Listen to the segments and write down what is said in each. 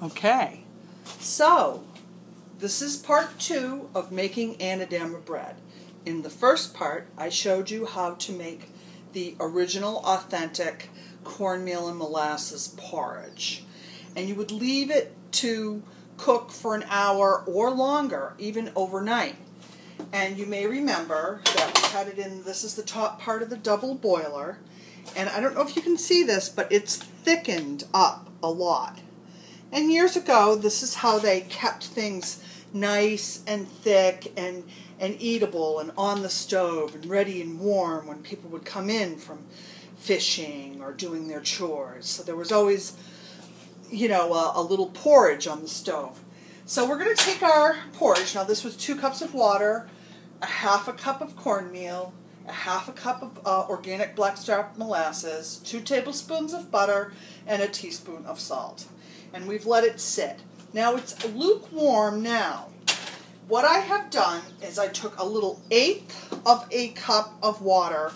Okay, so this is part 2 of making Anadama bread. In the first part, I showed you how to make the original, authentic cornmeal and molasses porridge. And you would leave it to cook for an hour or longer, even overnight. And you may remember that we had it in, this is the top part of the double boiler. And I don't know if you can see this, but it's thickened up a lot. And years ago, this is how they kept things nice and thick and eatable and on the stove and ready and warm when people would come in from fishing or doing their chores. So there was always, you know, a little porridge on the stove. So we're going to take our porridge. Now this was 2 cups of water, a half a cup of cornmeal, a half a cup of organic blackstrap molasses, 2 tablespoons of butter, and a teaspoon of salt. And we've let it sit. Now it's lukewarm now. What I have done is I took a little 1/8 of a cup of water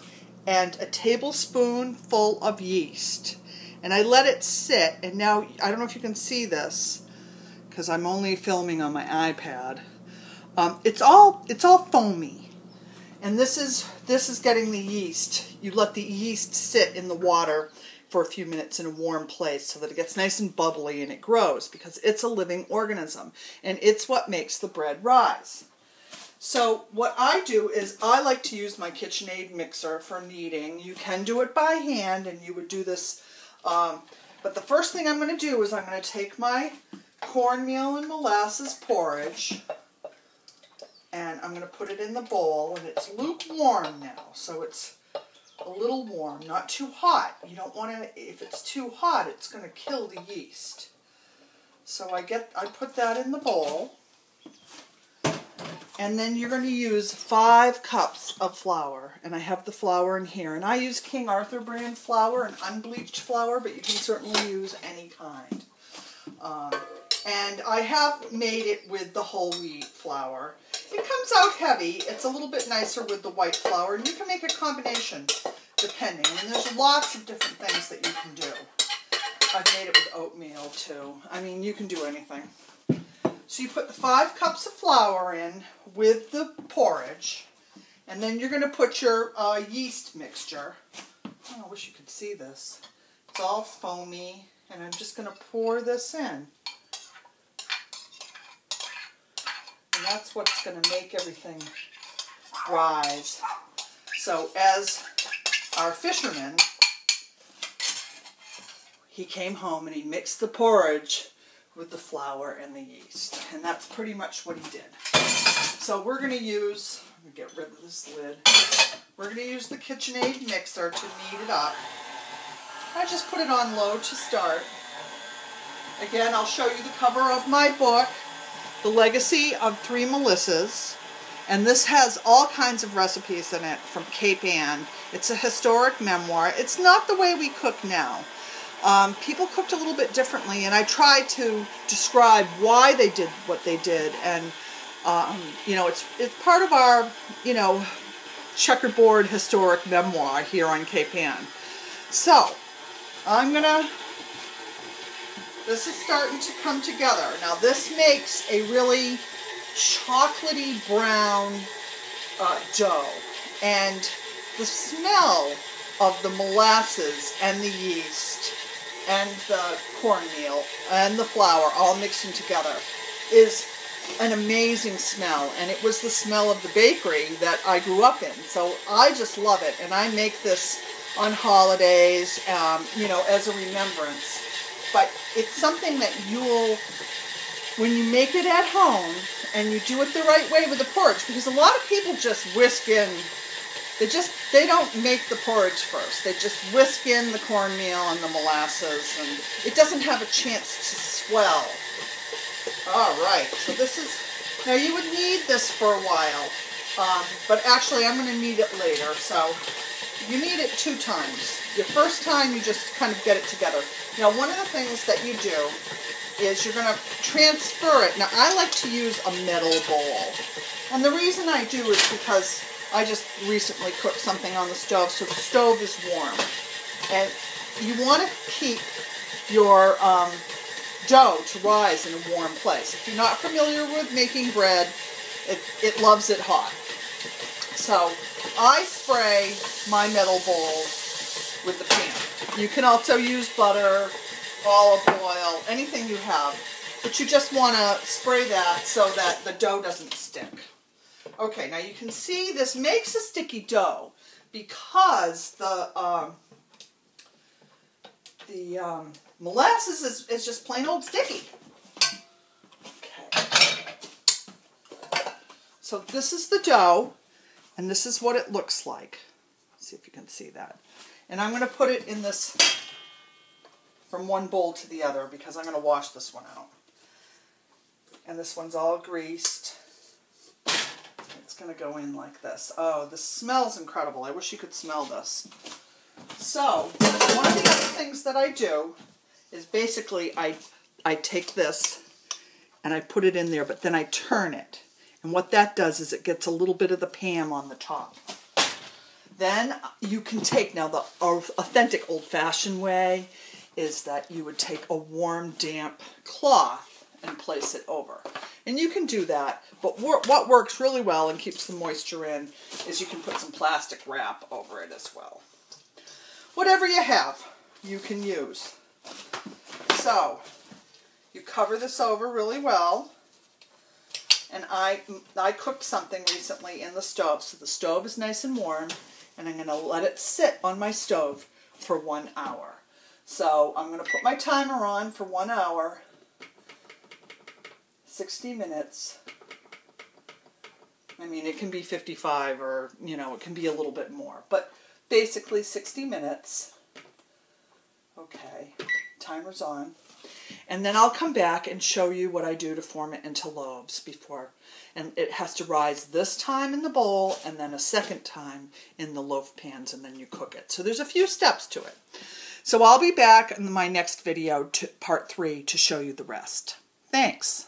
and a tablespoon full of yeast. And I let it sit, and now, I don't know if you can see this, because I'm only filming on my iPad. It's all foamy. And this is getting the yeast. You let the yeast sit in the water for a few minutes in a warm place so that it gets nice and bubbly and it grows, because it's a living organism and it's what makes the bread rise. So what I do is I like to use my KitchenAid mixer for kneading. You can do it by hand, and you would do this, but the first thing I'm going to do is I'm going to take my cornmeal and molasses porridge and I'm going to put it in the bowl, and it's lukewarm now, so it's a little warm, not too hot. You don't want to, if it's too hot, it's going to kill the yeast. So I put that in the bowl, and then you're going to use 5 cups of flour, and I have the flour in here, and I use King Arthur brand flour, an unbleached flour, but you can certainly use any kind. And I have made it with the whole wheat flour. It comes out heavy. It's a little bit nicer with the white flour, and you can make a combination depending. I mean, there's lots of different things that you can do. I've made it with oatmeal too. I mean, you can do anything. So you put the 5 cups of flour in with the porridge, and then you're going to put your yeast mixture. Oh, I wish you could see this. It's all foamy, and I'm just going to pour this in. And that's what's going to make everything rise. So as our fisherman, he came home and he mixed the porridge with the flour and the yeast. And that's pretty much what he did. So we're going to use, let me get rid of this lid. We're going to use the KitchenAid mixer to knead it up. I just put it on low to start. Again, I'll show you the cover of my book, The Legacy of 3 Melissas, and this has all kinds of recipes in it from Cape Ann. It's a historic memoir. It's not the way we cook now. People cooked a little bit differently, and I tried to describe why they did what they did, and you know, it's part of our, you know, checkerboard historic memoir here on Cape Ann. So this is starting to come together. Now this makes a really chocolatey brown dough, and the smell of the molasses and the yeast and the cornmeal and the flour all mixing together is an amazing smell, and it was the smell of the bakery that I grew up in. So I just love it, and I make this on holidays, you know, as a remembrance. But it's something that you'll, when you make it at home and you do it the right way with the porridge, because a lot of people just whisk in, they don't make the porridge first. They just whisk in the cornmeal and the molasses, and it doesn't have a chance to swell. All right, so this is, now you would knead this for a while, but actually I'm going to knead it later, so you knead it 2 times. Your first time you just kind of get it together. Now one of the things that you do is you're going to transfer it. Now I like to use a metal bowl, and the reason I do is because I just recently cooked something on the stove, so the stove is warm. And you want to keep your dough to rise in a warm place. If you're not familiar with making bread, it loves it hot. So I spray my metal bowl with the pan. You can also use butter, olive oil, anything you have, but you just want to spray that so that the dough doesn't stick. Okay, now you can see this makes a sticky dough because the molasses is just plain old sticky. Okay. So this is the dough, and this is what it looks like. Let's see if you can see that. And I'm going to put it in this from one bowl to the other because I'm going to wash this one out. And this one's all greased. It's going to go in like this. Oh, this smells incredible. I wish you could smell this. So, one of the other things that I do is basically I take this and I put it in there, but then I turn it. And what that does is it gets a little bit of the Pam on the top. Then you can take, now the authentic old-fashioned way is that you would take a warm, damp cloth and place it over. And you can do that, but what works really well and keeps the moisture in is you can put some plastic wrap over it as well. Whatever you have, you can use. So, you cover this over really well. And I cooked something recently in the stove, so the stove is nice and warm, and I'm going to let it sit on my stove for 1 hour. So I'm going to put my timer on for 1 hour, 60 minutes. I mean, it can be 55 or, you know, it can be a little bit more, but basically 60 minutes. Okay, timer's on. And then I'll come back and show you what I do to form it into loaves before. And it has to rise this time in the bowl and then a second time in the loaf pans, and then you cook it. So there's a few steps to it. So I'll be back in my next video, part 3, to show you the rest. Thanks.